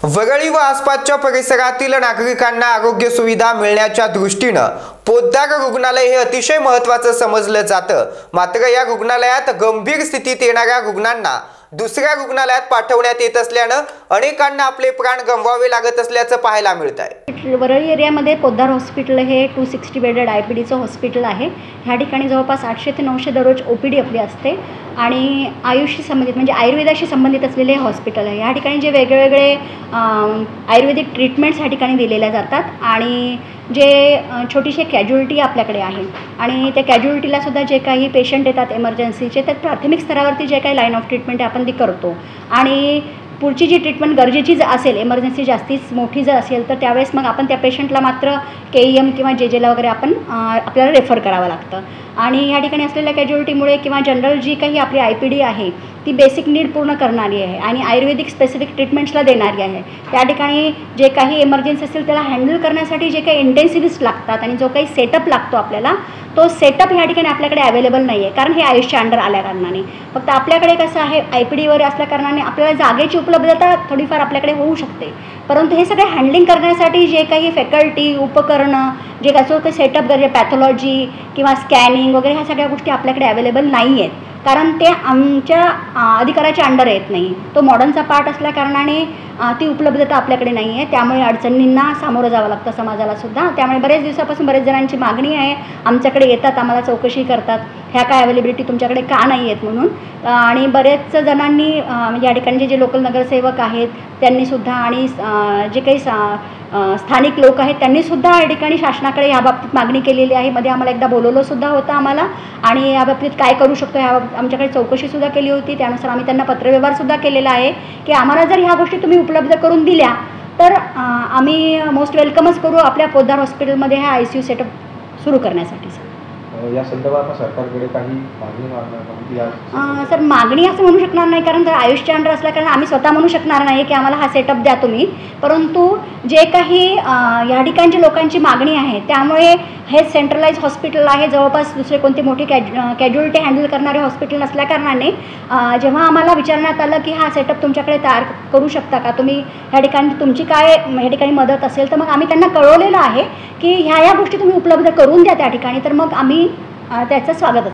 वरळी व आसपासच्या परिसरातील नागरिकांना आरोग्य सुविधा मिळण्याच्या दृष्टीने पोद्दार रुग्णालय हे अतिशय महत्त्वाचं समजलं जातं। मात्र या रुग्णालयात गंभीर स्थितीत येणाऱ्या रुग्णांना दुसऱ्या रुग्णालयात पाठवण्यात येत असल्याने अनेकांना आपले प्राण गमवावे लागत असल्याचं पाहायला मिळत आहे। वरळी एरियामध्ये पोद्दार हॉस्पिटल हे 260 बेडेड आयपीडीचं हॉस्पिटल आहे। ह्या ठिकाणी जवळपास 800 ते 900 दररोज ओपीडी आपली असते आणि आयुषशी संबंधित म्हणजे आयुर्वेदाशी संबंधित असलेले हॉस्पिटल आहे। ह्या ठिकाणी जे वेगवेगळे आयुर्वेदिक ट्रीटमेंट्स ह्या ठिकाणी दिलेल्या जातात आणि जे छोटीशी कॅज्युअलिटी आपल्याकडे आहे आणि त्या कॅज्युअलिटीला सुद्धा जे काही पेशंट येतात इमर्जन्सीचे तर प्राथमिक स्तरावरती जे काही लाईन ऑफ ट्रीटमेंट आपण ती करतो आणि पुढची जी ट्रीटमेंट गरजेची जर असेल इमर्जन्सी जास्तीच मोठी जर असेल तर त्यावेळेस मग आपण त्या पेशंटला मात्र KEM किंवा JJला वगैरे आपल्याला रेफर करावं लागतं आणि ह्या ठिकाणी असलेल्या कॅज्युअलिटीमुळे किंवा जनरल जी काही आपली IPD आहे ती बेसिक नीड पूर्ण करणारी आहे आणि आयुर्वेदिक स्पेसिफिक ट्रीटमेंट्सला देणारी आहे। त्या ठिकाणी जे काही इमर्जन्सी असेल त्याला हँडल करण्यासाठी जे काही इंटेन्सिव्हिस्ट लागतात आणि जो काही सेटअप लागतो आपल्याला तो सेटअप ह्या ठिकाणी आपल्याकडे अवेलेबल नाही आहे कारण हे आयुषच्या अंडर आल्या कारणाने। फक्त आपल्याकडे कसं आहे IPDवर असल्या कारणाने आपल्याला जागेची उपलब्धता थोडीफार आपल्याकडे होऊ शकते, परंतु हे सगळे हँडलिंग करण्यासाठी जे काही फॅकल्टी उपकरणं जे कसं ते सेटअप गरजे पॅथॉलॉजी किंवा स्कॅनिंग वगैरे ह्या सगळ्या गोष्टी आपल्याकडे अवेलेबल नाही आहेत कारण ते आमच्या अधिकाराच्या अंडर येत नाही। तो मॉडर्नचा पार्ट असल्या कारणाने ती उपलब्धता आपल्याकडे नाही आहे, त्यामुळे अडचणींना सामोरं जावं लागतं समाजाला सुद्धा। त्यामुळे बरेच दिवसापासून बरेच जणांची मागणी आहे, आमच्याकडे येतात, आम्हाला चौकशी करतात ह्या काय अवेलेबिलिटी तुमच्याकडे का नाही आहेत म्हणून। आणि बरेच जणांनी या ठिकाणचे जे लोकल नगरसेवक आहेत त्यांनीसुद्धा आणि जे काही स्थानिक लोक आहेत त्यांनीसुद्धा या ठिकाणी शासनाकडे याबाबतीत मागणी केलेली आहे। मध्ये आम्हाला एकदा बोलवलंसुद्धा होतं आम्हाला आणि याबाबतीत काय करू शकतो याबाबत आमच्याकडे चौकशीसुद्धा केली होती। त्यानुसार आम्ही त्यांना पत्रव्यवहारसुद्धा केलेला आहे की आम्हाला जर ह्या गोष्टी तुम्ही उपलब्ध करून दिल्या तर आम्ही मोस्ट वेलकमच करू आपल्या पोद्दार हॉस्पिटलमध्ये हा ICU सेटअप सुरू करण्यासाठी। या संदर्भात सरकारकडे काही मागणी सर मागणी असं म्हणू शकणार नाही कारण जर आयुषच्या अंडर असल्या कारण आम्ही स्वतः म्हणू शकणार नाही की आम्हाला हा सेटअप द्या तुम्ही, परंतु जे काही या ठिकाणची लोकांची मागणी आहे त्यामुळे हे सेंट्रलाइज हॉस्पिटल आहे, जवळपास दुसरे कोणती मोठी कॅज्युअलिटी हँडल करणारे हॉस्पिटल नसल्या कारणाने जेव्हा आम्हाला विचारण्यात आलं की हा सेटअप तुमच्याकडे तयार करू शकता का तुम्ही, ह्या ठिकाणी तुमची काय ह्या ठिकाणी मदत असेल तर मग आम्ही त्यांना कळवलेलं आहे की ह्या गोष्टी तुम्ही उपलब्ध करून द्या त्या ठिकाणी, तर मग आम्ही त्याचं स्वागत